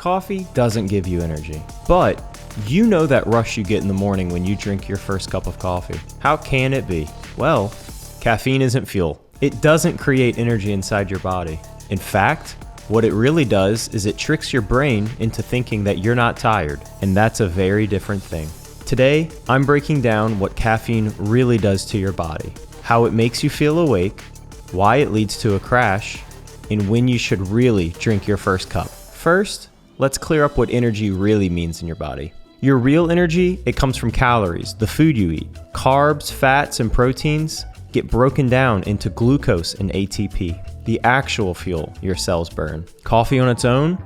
coffee doesn't give you energy. But you know that rush you get in the morning when you drink your first cup of coffee. How can it be? Well, caffeine isn't fuel. It doesn't create energy inside your body. In fact, what it really does is it tricks your brain into thinking that you're not tired, and that's a very different thing. Today, I'm breaking down what caffeine really does to your body, how it makes you feel awake, why it leads to a crash, and when you should really drink your first cup. First, let's clear up what energy really means in your body. Your real energy, it comes from calories, the food you eat. Carbs, fats, and proteins get broken down into glucose and ATP, the actual fuel your cells burn. Coffee on its own,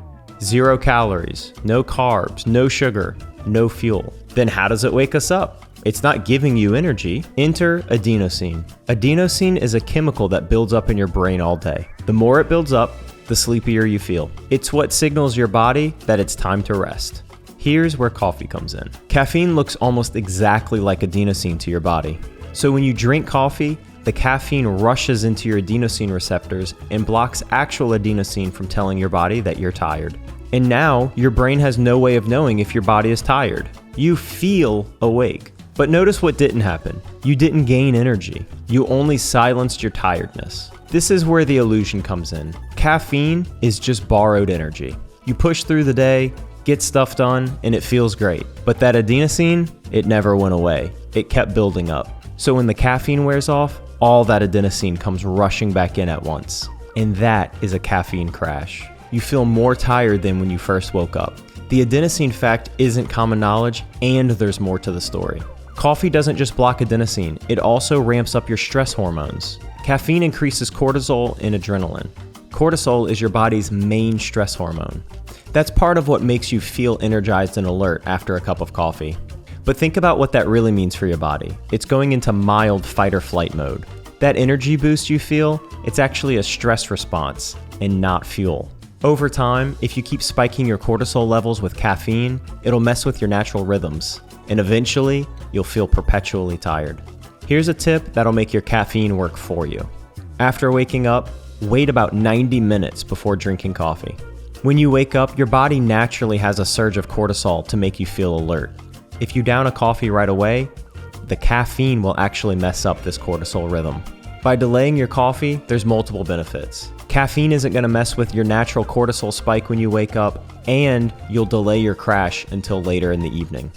0 calories, no carbs, no sugar, no fuel. Then how does it wake us up? It's not giving you energy. Enter adenosine. Adenosine is a chemical that builds up in your brain all day. The more it builds up, the sleepier you feel. It's what signals your body that it's time to rest. Here's where coffee comes in. Caffeine looks almost exactly like adenosine to your body. So when you drink coffee, the caffeine rushes into your adenosine receptors and blocks actual adenosine from telling your body that you're tired. And now your brain has no way of knowing if your body is tired. You feel awake. But notice what didn't happen. You didn't gain energy. You only silenced your tiredness. This is where the illusion comes in. Caffeine is just borrowed energy. You push through the day, get stuff done, and it feels great. But that adenosine, it never went away. It kept building up. So when the caffeine wears off, all that adenosine comes rushing back in at once. And that is a caffeine crash. You feel more tired than when you first woke up. The adenosine fact isn't common knowledge, and there's more to the story. Coffee doesn't just block adenosine, it also ramps up your stress hormones. Caffeine increases cortisol and adrenaline. Cortisol is your body's main stress hormone. That's part of what makes you feel energized and alert after a cup of coffee. But think about what that really means for your body. It's going into mild fight or flight mode. That energy boost you feel, it's actually a stress response and not fuel. Over time, if you keep spiking your cortisol levels with caffeine, it'll mess with your natural rhythms, and eventually, you'll feel perpetually tired. Here's a tip that'll make your caffeine work for you. After waking up, wait about 90 minutes before drinking coffee. When you wake up, your body naturally has a surge of cortisol to make you feel alert. If you down a coffee right away, the caffeine will actually mess up this cortisol rhythm. By delaying your coffee, there's multiple benefits. Caffeine isn't going to mess with your natural cortisol spike when you wake up, and you'll delay your crash until later in the evening.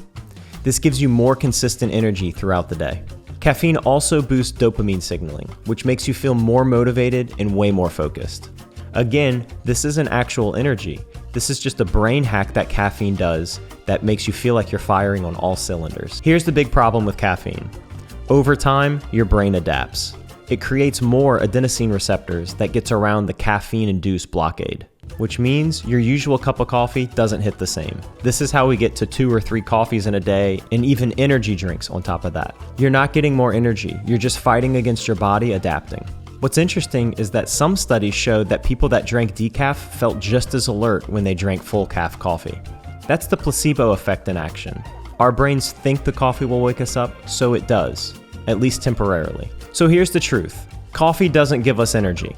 This gives you more consistent energy throughout the day. Caffeine also boosts dopamine signaling, which makes you feel more motivated and way more focused. Again, this isn't actual energy. This is just a brain hack that caffeine does that makes you feel like you're firing on all cylinders. Here's the big problem with caffeine. Over time, your brain adapts. It creates more adenosine receptors that gets around the caffeine-induced blockade, which means your usual cup of coffee doesn't hit the same. This is how we get to 2 or 3 coffees in a day and even energy drinks on top of that. You're not getting more energy, you're just fighting against your body adapting. What's interesting is that some studies showed that people that drank decaf felt just as alert when they drank full calf coffee. That's the placebo effect in action. Our brains think the coffee will wake us up, so it does, at least temporarily. So here's the truth. Coffee doesn't give us energy.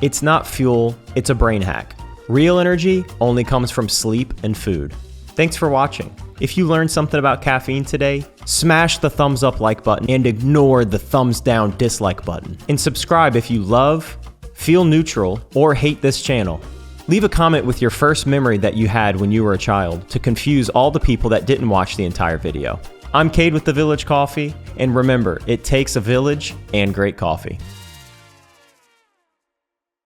It's not fuel, it's a brain hack. Real energy only comes from sleep and food. Thanks for watching. If you learned something about caffeine today, smash the thumbs up like button and ignore the thumbs down dislike button. And subscribe if you love, feel neutral, or hate this channel. Leave a comment with your first memory that you had when you were a child to confuse all the people that didn't watch the entire video. I'm Cade with The Village Coffee, and remember, it takes a village and great coffee.